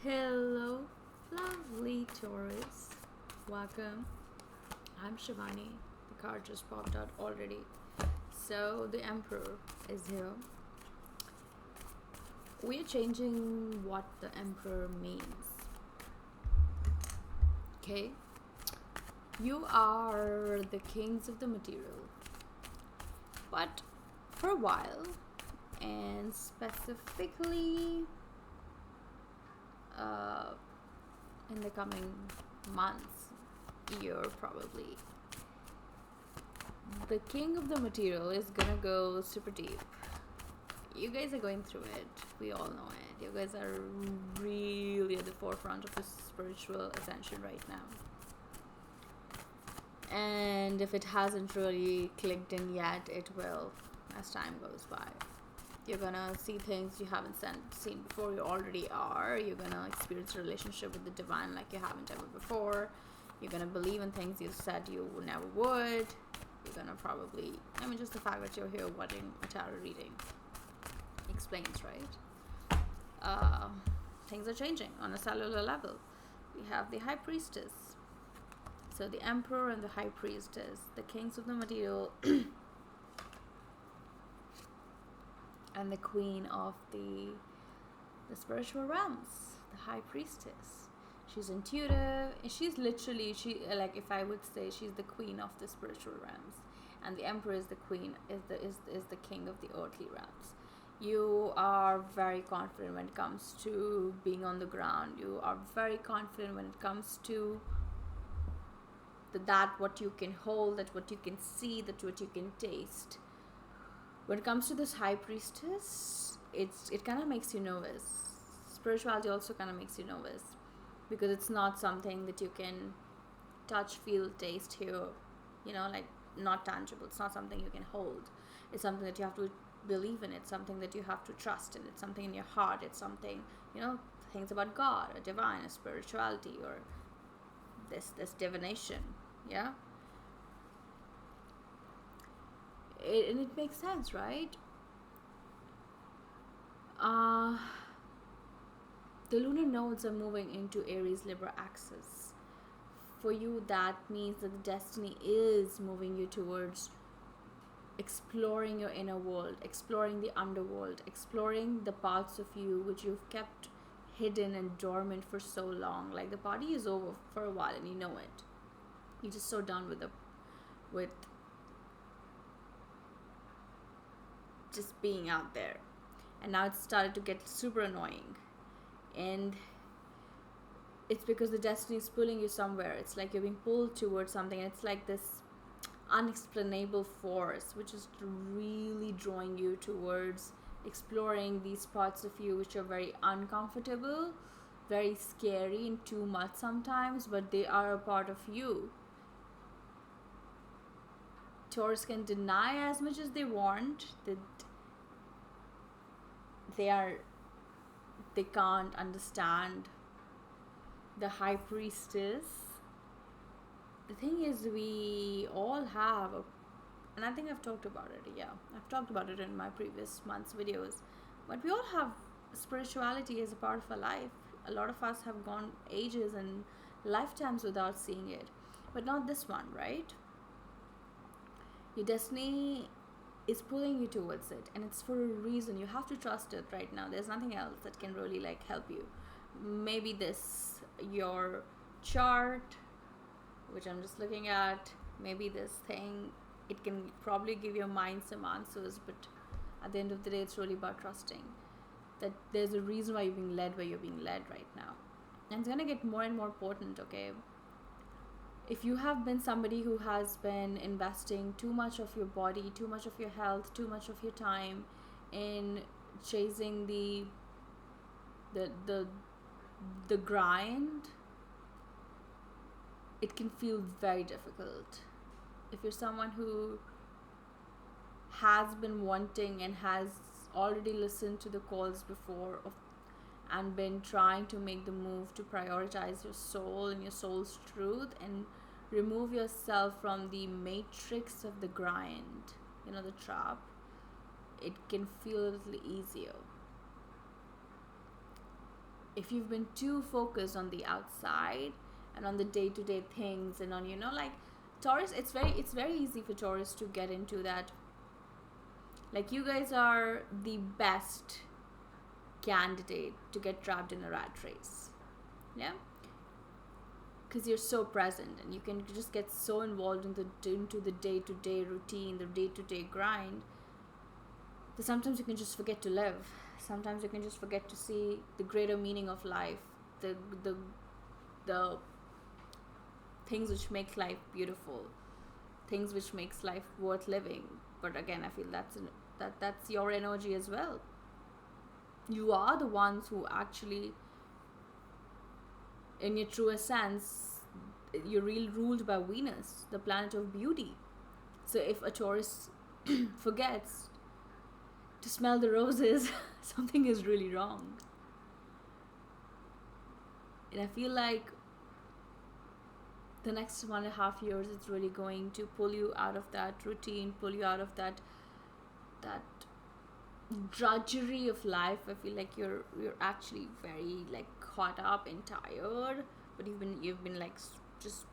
Hello, lovely Taurus. Welcome. I'm Shivani. The card just popped out already. So, the Emperor is here. We are changing what the Emperor means. Okay? You are the kings of the material. But for a while, and specifically in the coming months, year probably, the king of the material is gonna go super deep. You guys are going through it. We all know it. You guys are really at the forefront of the spiritual ascension right now. And if it hasn't really clicked in yet, it will as time goes by. You're gonna see things you haven't seen before. You already are. You're gonna experience a relationship with the divine like you haven't ever before. You're gonna believe in things you said you never would. You're gonna probably, just the fact that you're here watching a tarot reading explains, right? Things are changing on a cellular level. We have the High Priestess. So the Emperor and the High Priestess, the kings of the material, and the queen of the spiritual realms, the High Priestess. She's intuitive. She's literally, if I would say, she's the queen of the spiritual realms, and the Emperor is the queen, is the king of the earthly realms. You are very confident when it comes to being on the ground. You are very confident when it comes to that what you can hold, that what you can see, that what you can taste. When it comes to this High Priestess, it kind of makes you nervous. Spirituality also kind of makes you nervous because it's not something that you can touch, feel, taste, hear, not tangible. It's not something you can hold. It's something that you have to believe in. It's something that you have to trust in. It's something in your heart. It's something, things about God or divine or spirituality or this divination. Yeah. And it makes sense, right? The lunar nodes are moving into Aries Libra axis. For you, that means that the destiny is moving you towards exploring your inner world, exploring the underworld, exploring the parts of you which you've kept hidden and dormant for so long. Like the party is over for a while and you know it. You're just so done with just being out there, and now it's started to get super annoying, and it's because the destiny is pulling you somewhere. It's like you're being pulled towards something, and it's like this unexplainable force which is really drawing you towards exploring these parts of you which are very uncomfortable, very scary, and too much sometimes, but they are a part of you. Taurus can deny as much as they want that they can't understand the High Priestess. The thing is, we all have and I think I've talked about it. Yeah, I've talked about it in my previous month's videos, but we all have spirituality as a part of our life. A lot of us have gone ages and lifetimes without seeing it, but not this one, right? Your destiny is pulling you towards it, and it's for a reason. You have to trust it right now. There's nothing else that can really help you. Maybe your chart, which I'm just looking at, maybe this thing, it can probably give your mind some answers, but at the end of the day, it's really about trusting that there's a reason why you're being led where you're being led right now. And it's going to get more and more important, okay? If you have been somebody who has been investing too much of your body, too much of your health, too much of your time in chasing the grind, it can feel very difficult. If you're someone who has been wanting and has already listened to the calls before and been trying to make the move to prioritize your soul and your soul's truth and remove yourself from the matrix of the grind, the trap, it can feel a little easier. if you've been too focused on the outside and on the day-to-day things, and on, like Taurus, it's very easy for Taurus to get into that. Like, you guys are the best candidate to get trapped in a rat race. Yeah, because you're so present, and you can just get so involved into the day-to-day routine, the day-to-day grind, that sometimes you can just forget to live. Sometimes you can just forget to see the greater meaning of life, the things which make life beautiful, things which makes life worth living. But again, I feel that's your energy as well. You are the ones who actually, in your truest sense, you're really ruled by Venus, the planet of beauty. So if a Taurus forgets to smell the roses, something is really wrong. And I feel like the next 1.5 years, it's really going to pull you out of that routine, pull you out of that drudgery of life. I feel like you're actually very, like, caught up and tired, but you've been like just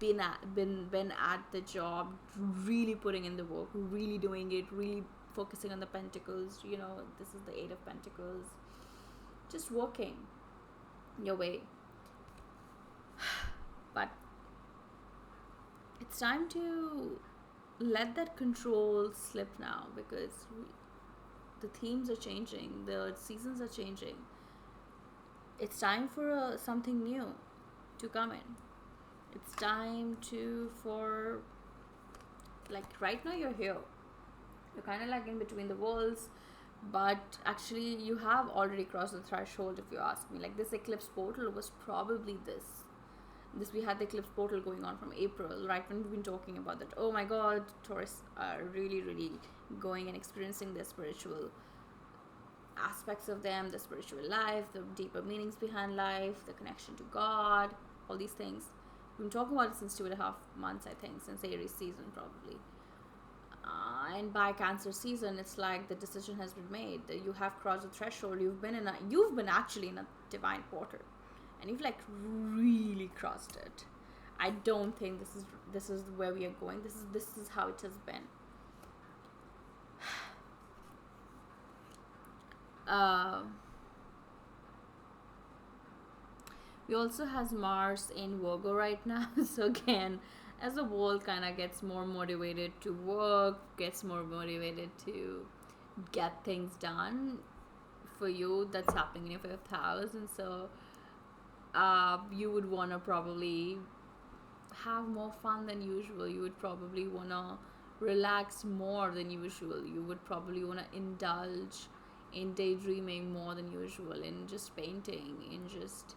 been at the job, really putting in the work, really doing it, really focusing on the pentacles. This is the 8 of Pentacles, just working your way. But it's time to let that control slip now, because the themes are changing, the seasons are changing. It's time for something new to come in. It's time for, like, right now you're here. You're kind of like in between the worlds, but actually you have already crossed the threshold, if you ask me. Like, this eclipse portal was probably this. We had the eclipse portal going on from April, right when we've been talking about that. Oh my God, Taurus are really, really going and experiencing the spiritual aspects of them, the spiritual life, the deeper meanings behind life, the connection to God, all these things. We've been talking about it since 2.5 months, I think, since Aries season probably. And by Cancer season, it's like the decision has been made, that you have crossed the threshold. You've been actually in a divine portal, and you've, like, really crossed it. I don't think this is where we are going. This is how it has been. We also has Mars in Virgo right now. So again, as the world kind of gets more motivated to work, gets more motivated to get things done, for you, that's happening in your 5th house. And so you would want to probably have more fun than usual. You would probably want to relax more than usual. You would probably want to indulge in daydreaming more than usual, in just painting, in just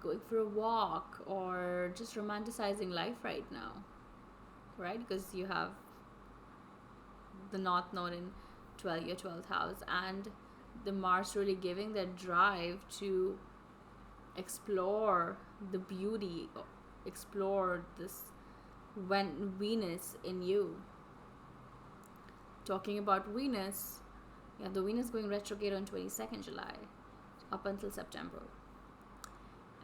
going for a walk, or just romanticizing life right now, right? Because you have the North Node in your 12th house, and the Mars really giving that drive to explore the beauty, explore this Venus in you. Talking about Venus, you have the Venus going retrograde on 22nd July up until September.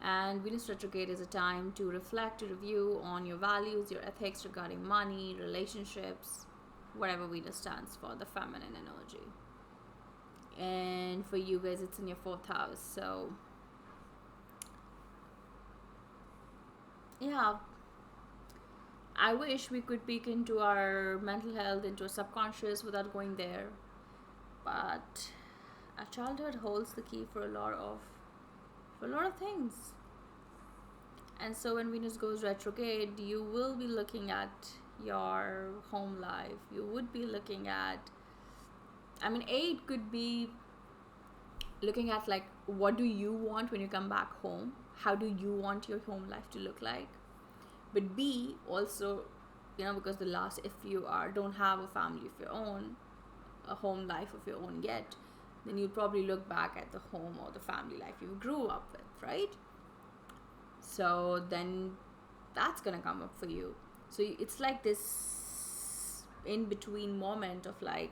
And Venus retrograde is a time to reflect, to review on your values, your ethics regarding money, relationships, whatever Venus stands for, the feminine energy. And for you guys, it's in your 4th house. So yeah, I wish we could peek into our mental health, into our subconscious without going there. But our childhood holds the key for a lot of things. And so when Venus goes retrograde, you will be looking at your home life. You would be looking at, it could be looking at, like, what do you want when you come back home? How do you want your home life to look like? But B, also, because if you don't have a family of your own, a home life of your own yet, then you'll probably look back at the home or the family life you grew up with, right? So then that's gonna come up for you. So it's like this in between moment of, like,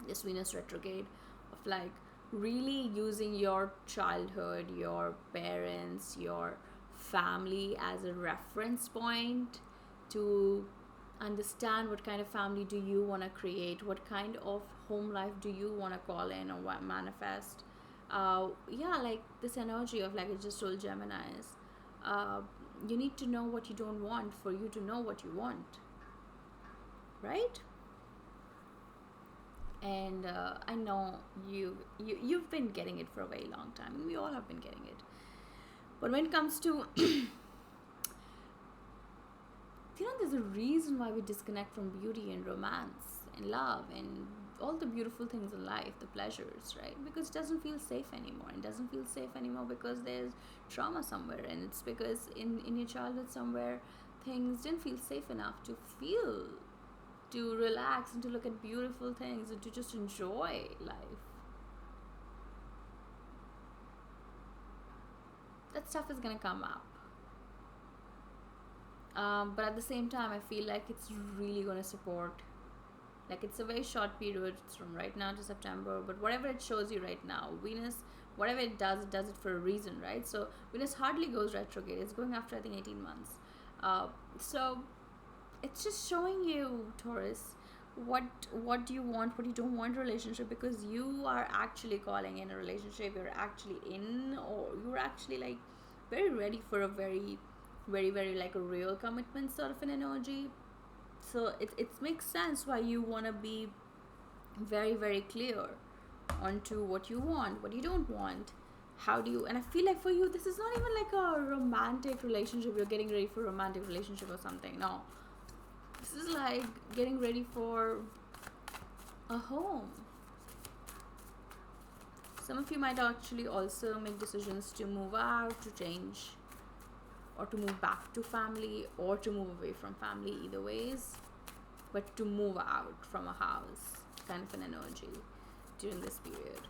this Venus retrograde, of, like, really using your childhood, your parents, your family as a reference point to understand what kind of family do you want to create, what kind of home life do you want to call in or what manifest. Yeah, like this energy of, like I just told Geminis, you need to know what you don't want for you to know what you want, right? And I know you've been getting it for a very long time, and we all have been getting it. But when it comes to there's a reason why we disconnect from beauty and romance and love and all the beautiful things in life, the pleasures, right? Because it doesn't feel safe anymore. It doesn't feel safe anymore because there's trauma somewhere, and it's because in your childhood somewhere things didn't feel safe enough to feel, to relax and to look at beautiful things and to just enjoy life. That stuff is gonna come up. But at the same time, I feel like it's really going to support. Like, it's a very short period. It's from right now to September. But whatever it shows you right now, Venus, whatever it does for a reason, right? So Venus hardly goes retrograde. It's going after, I think, 18 months. So it's just showing you, Taurus, what do you want, what you don't want in a relationship, because you are actually calling in a relationship. You're actually in, or you're actually like very ready for a very very like a real commitment sort of an energy. So it makes sense why you want to be very very clear onto what you want, what you don't want, how do you. And I feel like for you, this is not even like a romantic relationship, you're getting ready for a romantic relationship or something. No, this is like getting ready for a home. Some of you might actually also make decisions to move out, to change, or to move back to family, or to move away from family, either ways. But to move out from a house, kind of an energy during this period.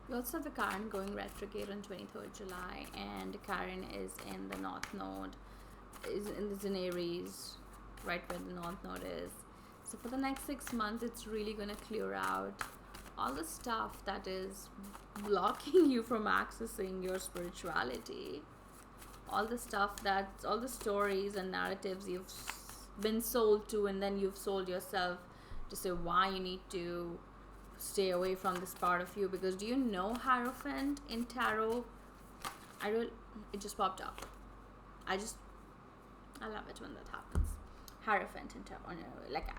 We also have the Chiron going retrograde on 23rd July, and Chiron is in the North Node, is in Aries, right where the North Node is. So for the next 6 months, it's really going to clear out all the stuff that is blocking you from accessing your spirituality, all the stuff that, all the stories and narratives you've been sold to, and then you've sold yourself to say why you need to stay away from this part of you. Because do you know Hierophant in tarot? It just popped up. I love it when that happens. Hierophant in tarot, like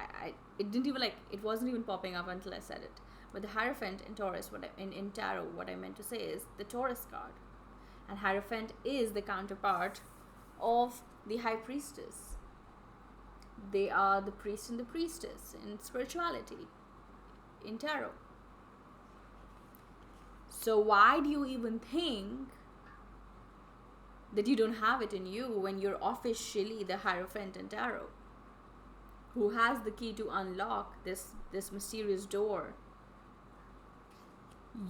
it didn't even, like, it wasn't even popping up until I said it. But the Hierophant in Taurus, in tarot, what I meant to say is the Taurus card. And Hierophant is the counterpart of the High Priestess. They are the priest and the priestess in spirituality, in tarot. So why do you even think that you don't have it in you when you're officially the Hierophant in tarot, who has the key to unlock this mysterious door?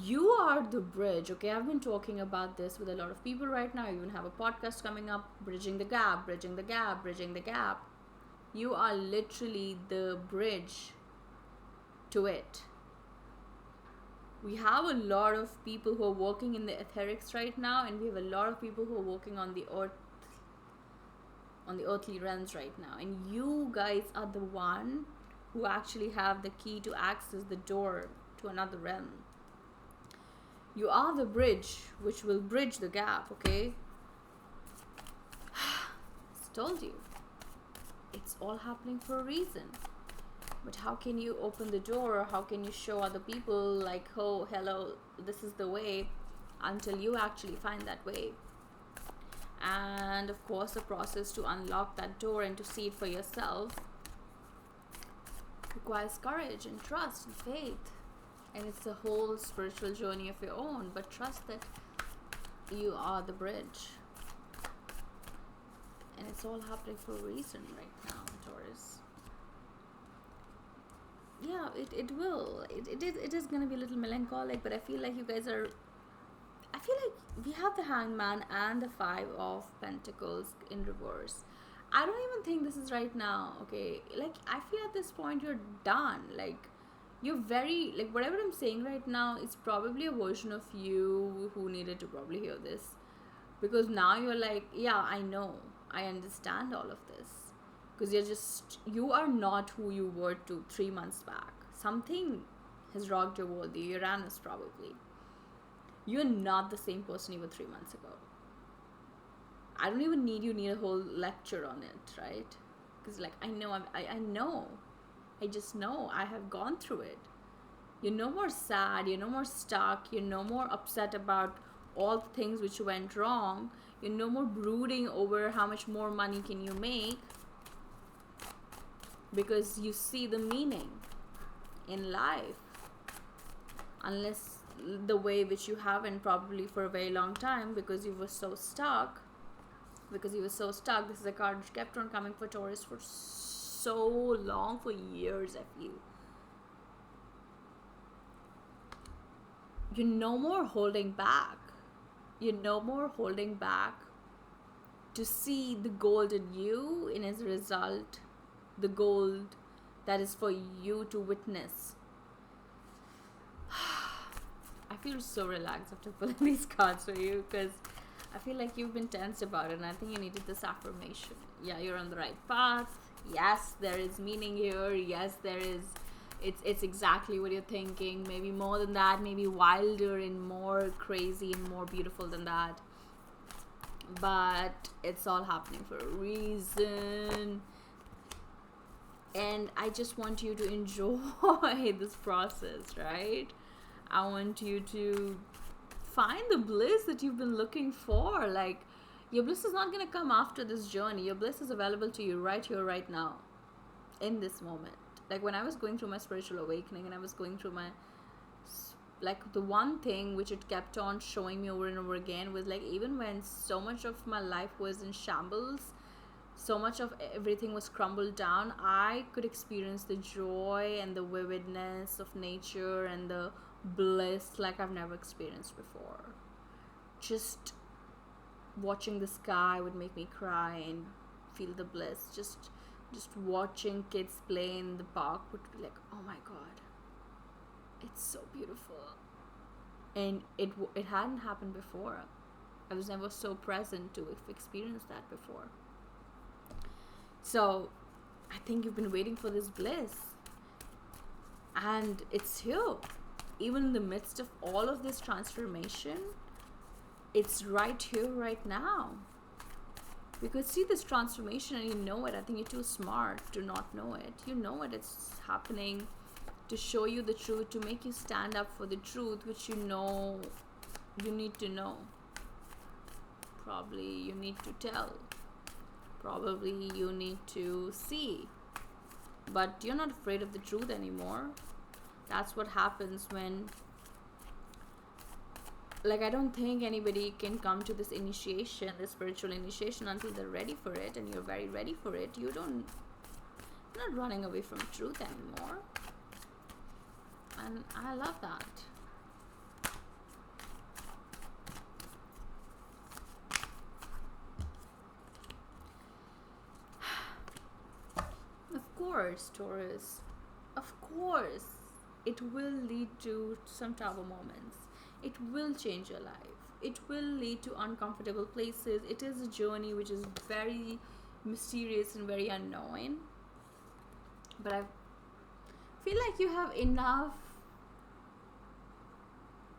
You are the bridge. Okay, I've been talking about this with a lot of people right now. I even have a podcast coming up, bridging the gap, bridging the gap, bridging the gap. You are literally the bridge to it. We have a lot of people who are working in the etherics right now, and we have a lot of people who are working on the earth, on the earthly realms right now. And you guys are the one who actually have the key to access the door to another realm. You are the bridge which will bridge the gap, okay? It's told you. It's all happening for a reason. But how can you open the door, or how can you show other people, like, oh, hello, this is the way, until you actually find that way? And of course, the process to unlock that door and to see it for yourself requires courage and trust and faith. And it's a whole spiritual journey of your own. But trust that you are the bridge. And it's all happening for a reason right now, Taurus. Yeah, it will. It is going to be a little melancholic, but I feel like you guys are... I feel like we have the Hangman and the Five of Pentacles in reverse. I don't even think this is right now, okay? Like, I feel at this point you're done. Like, you're very, like, whatever I'm saying right now is probably a version of you who needed to probably hear this. Because now you're like, yeah, I know. I understand all of this. Because you are not who you were 3 months back. Something has rocked your world, the Uranus probably. You're not the same person you were 3 months ago. I don't even need a whole lecture on it, right? Because like I know, I know, I just know, I have gone through it. You're no more sad, you're no more stuck, you're no more upset about all the things which went wrong. You're no more brooding over how much more money can you make, because you see the meaning in life. Unless the way which you haven't probably for a very long time, because you were so stuck. This is a card which kept on coming for Taurus for so long, for years. I feel you're no more holding back. You're no more holding back to see the gold in you, and as a result, the gold that is for you to witness. I feel so relaxed after pulling these cards for you, because I feel like you've been tense about it, and I think you needed this affirmation. Yeah, you're on the right path. Yes, there is meaning here. Yes, there is. It's exactly what you're thinking. Maybe more than that. Maybe wilder and more crazy and more beautiful than that. But it's all happening for a reason. And I just want you to enjoy this process, right? I want you to find the bliss that you've been looking for. Like, your bliss is not going to come after this journey. Your bliss is available to you right here, right now, in this moment. Like, when I was going through my spiritual awakening, and I was going through my, like, the one thing which it kept on showing me over and over again was, like, even when so much of my life was in shambles, so much of everything was crumbled down, I could experience the joy and the vividness of nature and the bliss like I've never experienced before. Just watching the sky would make me cry and feel the bliss. Just watching kids play in the park would be like, oh my god, it's so beautiful. And it hadn't happened before. I was never so present to experience that before. So I think you've been waiting for this bliss, and it's here. Even in the midst of all of this transformation, it's right here, right now. You could see this transformation and you know it. I think you're too smart to not know it. You know it. It's happening to show you the truth, to make you stand up for the truth, which you know you need to know. Probably you need to tell. Probably you need to see. But you're not afraid of the truth anymore. That's what happens when, like, I don't think anybody can come to this initiation, this spiritual initiation, until they're ready for it, and you're very ready for it. You're not running away from truth anymore. And I love that. Of course, Taurus. Of course. It will lead to some tower moments. It will change your life. It will lead to uncomfortable places. It is a journey which is very mysterious and very unknown. But I feel like you have enough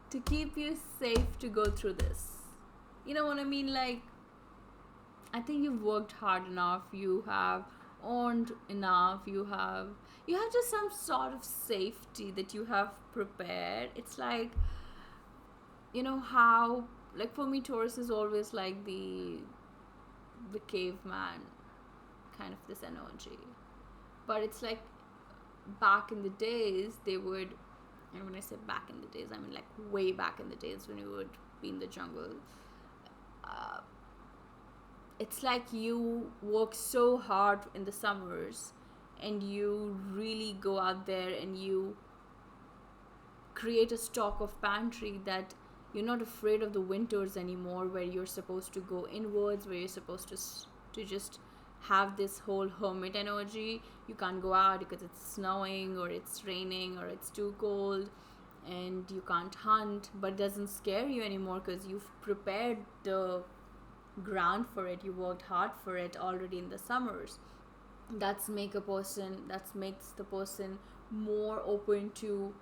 to keep you safe to go through this. You know what I mean? Like, I think you've worked hard enough. You have earned enough. You have just some sort of safety that you have prepared. It's like, you know how, like, for me, Taurus is always like the caveman kind of this energy. But it's like back in the days they would, and when I say back in the days, I mean like way back in the days when you would be in the jungle. It's like you work so hard in the summers, and you really go out there and you create a stock of pantry that you're not afraid of the winters anymore, where you're supposed to go inwards, where you're supposed to just have this whole hermit energy. You can't go out because it's snowing or it's raining or it's too cold, and you can't hunt, but it doesn't scare you anymore because you've prepared the ground for it. You worked hard for it already in the summers. That makes the person more open to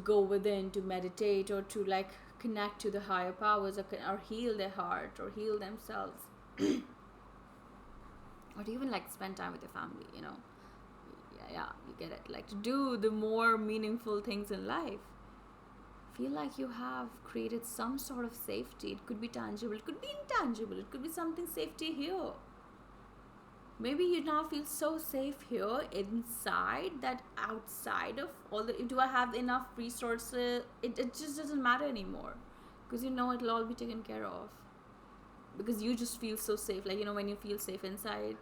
go within, to meditate, or to like connect to the higher powers, or heal their heart, or heal themselves, or to even like spend time with your family, yeah, you get it, like to do the more meaningful things in life. Feel like you have created some sort of safety. It could be tangible, it could be intangible, it could be something safety here. Maybe you now feel so safe here inside that outside of all the, do I have enough resources, it just doesn't matter anymore, because it'll all be taken care of, because you just feel so safe. Like, when you feel safe inside,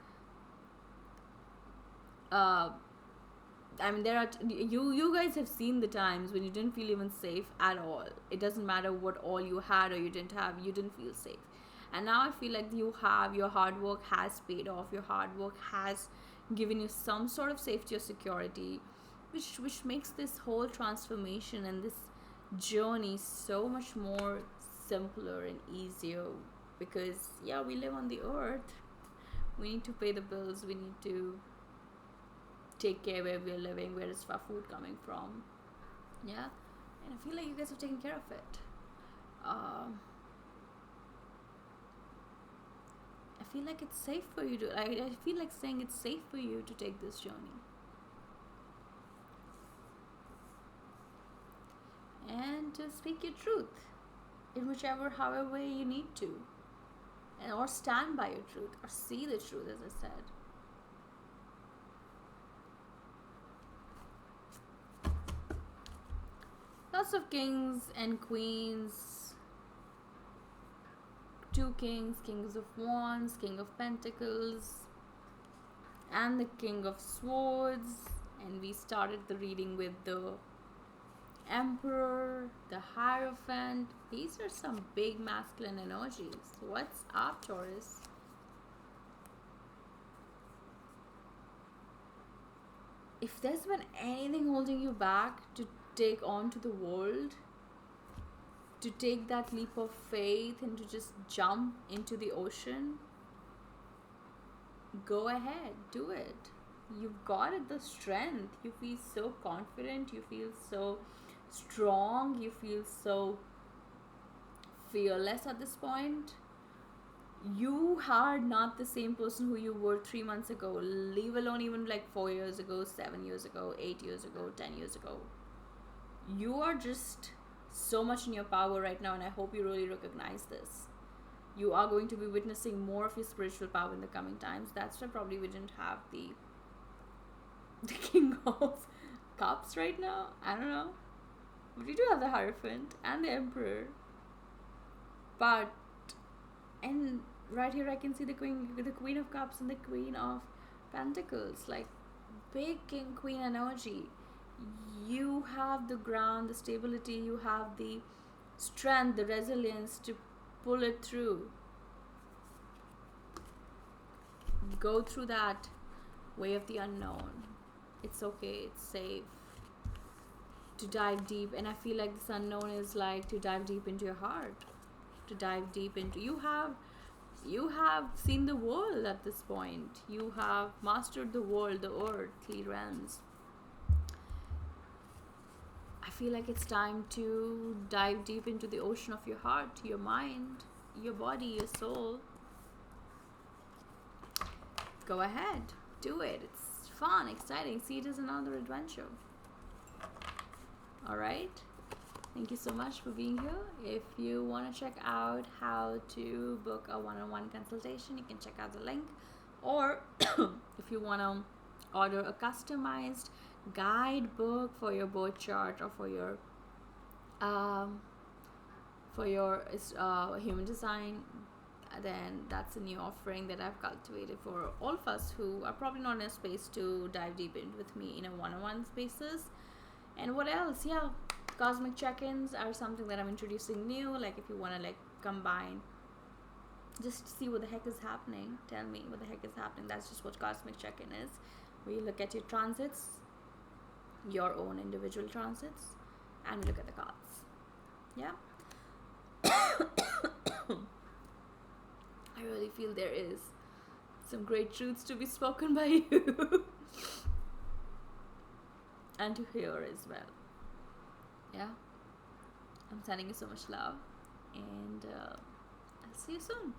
there are you guys have seen the times when you didn't feel even safe at all. It doesn't matter what all you had or you didn't have, you didn't feel safe. And now I feel like your hard work has paid off. Your hard work has given you some sort of safety or security, which makes this whole transformation and this journey so much more simpler and easier. Because we live on the earth, we need to pay the bills, we need to take care where we're living, where is our food coming from, and I feel like you guys have taken care of it. I feel like it's safe for you to, I feel like saying it's safe for you to take this journey, and to speak your truth in however way you need to, or stand by your truth, or see the truth, as I said. Lots of kings and queens. 2 kings, kings of wands, king of pentacles, and the king of swords. And we started the reading with the emperor, the hierophant. These are some big masculine energies. What's up, Taurus? If there's been anything holding you back to take on to the world, to take that leap of faith and to just jump into the ocean, go ahead, do it. You've got it, the strength. You feel so confident, you feel so strong, you feel so fearless at this point. You are not the same person who you were 3 months ago, leave alone even like 4 years ago, 7 years ago, 8 years ago, 10 years ago. You are just so much in your power right now, and I hope you really recognize this. You are going to be witnessing more of your spiritual power in the coming times. That's why probably we didn't have the King of Cups right now. I don't know. But we do have the Hierophant and the Emperor. But, and right here I can see the Queen of Cups and the Queen of Pentacles. Like, big King Queen energy. You have the ground, the stability, you have the strength, the resilience to pull it through. Go through that way of the unknown. It's okay, it's safe. To dive deep, and I feel like this unknown is like to dive deep into your heart. To dive deep into, you have seen the world at this point. You have mastered the world, the earthly realms. I feel like it's time to dive deep into the ocean of your heart, your mind, your body, your soul. Go ahead, do it. It's fun, exciting. See it as another adventure. Alright? Thank you so much for being here. If you want to check out how to book a one-on-one consultation, you can check out the link. Or if you want to order a customized guidebook for your birth chart, or for your human design, then that's a new offering that I've cultivated for all of us who are probably not in a space to dive deep in with me in a one-on-one spaces. And what else? Cosmic check-ins are something that I'm introducing new. Like, if you want to like combine just see what the heck is happening. Tell me what the heck is happening. That's just what cosmic check-in is. We look at your transits, your own individual transits, and we look at the cards. Yeah. I really feel there is some great truths to be spoken by you and to hear as well. Yeah. I'm sending you so much love, and I'll see you soon.